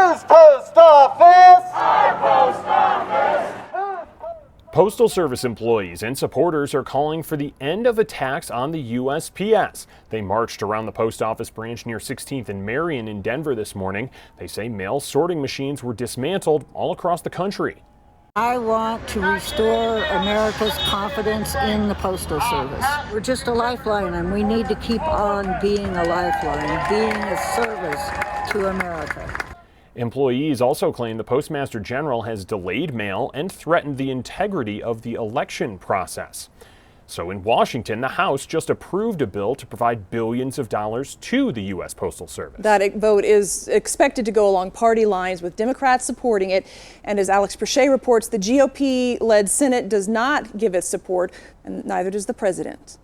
Whose post office? Our post office. Postal Service employees and supporters are calling for the end of attacks on the USPS. They marched around the post office branch near 16th and Marion in Denver this morning. They say mail sorting machines were dismantled all across the country. I want to restore America's confidence in the Postal Service. We're just a lifeline, and we need to keep on being a lifeline, being a service to America. Employees also claim the Postmaster General has delayed mail and threatened the integrity of the election process. So in Washington, the House just approved a bill to provide billions of dollars to the U.S. Postal Service. That vote is expected to go along party lines, with Democrats supporting it. And as Alex Perche reports, the GOP-led Senate does not give its support, and neither does the president.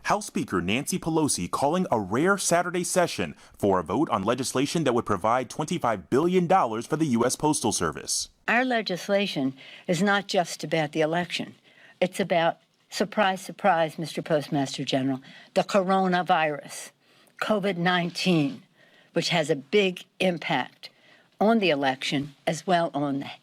House Speaker Nancy Pelosi calling a rare Saturday session for a vote on legislation that would provide $25 billion for the U.S. Postal Service. Our legislation is not just about the election. It's about, surprise, surprise, Mr. Postmaster General, the coronavirus, COVID-19, which has a big impact on the election as well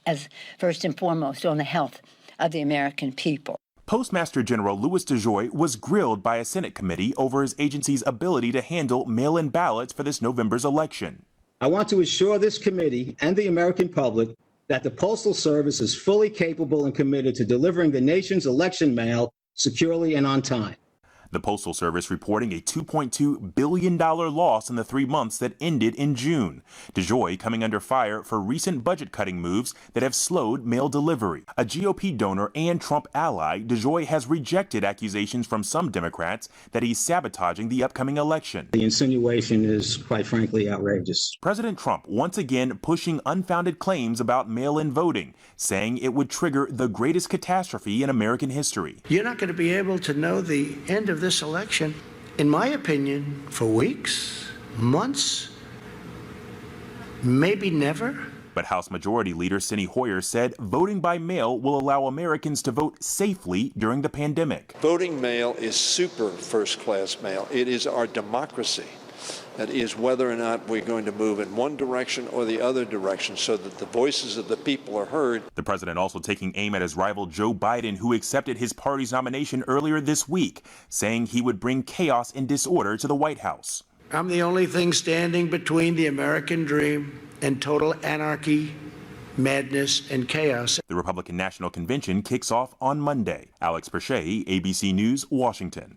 as first and foremost on the health of the American people. Postmaster General Louis DeJoy was grilled by a Senate committee over his agency's ability to handle mail-in ballots for this November's election. I want to assure this committee and the American public that the Postal Service is fully capable and committed to delivering the nation's election mail securely and on time. The Postal Service reporting a $2.2 billion loss in the 3 months that ended in June. DeJoy coming under fire for recent budget-cutting moves that have slowed mail delivery. A GOP donor and Trump ally, DeJoy has rejected accusations from some Democrats that he's sabotaging the upcoming election. The insinuation is, quite frankly, outrageous. President Trump once again pushing unfounded claims about mail-in voting, saying it would trigger the greatest catastrophe in American history. You're not going to be able to know the end of this election, in my opinion, for weeks, months, maybe never. But House Majority Leader Steny Hoyer said voting by mail will allow Americans to vote safely during the pandemic. Voting mail is super first-class mail. It is our democracy. That is whether or not we're going to move in one direction or the other direction so that the voices of the people are heard. The president also taking aim at his rival Joe Biden, who accepted his party's nomination earlier this week, saying he would bring chaos and disorder to the White House. I'm the only thing standing between the American dream and total anarchy, madness, and chaos. The Republican National Convention kicks off on Monday. Alex Perche, ABC News, Washington.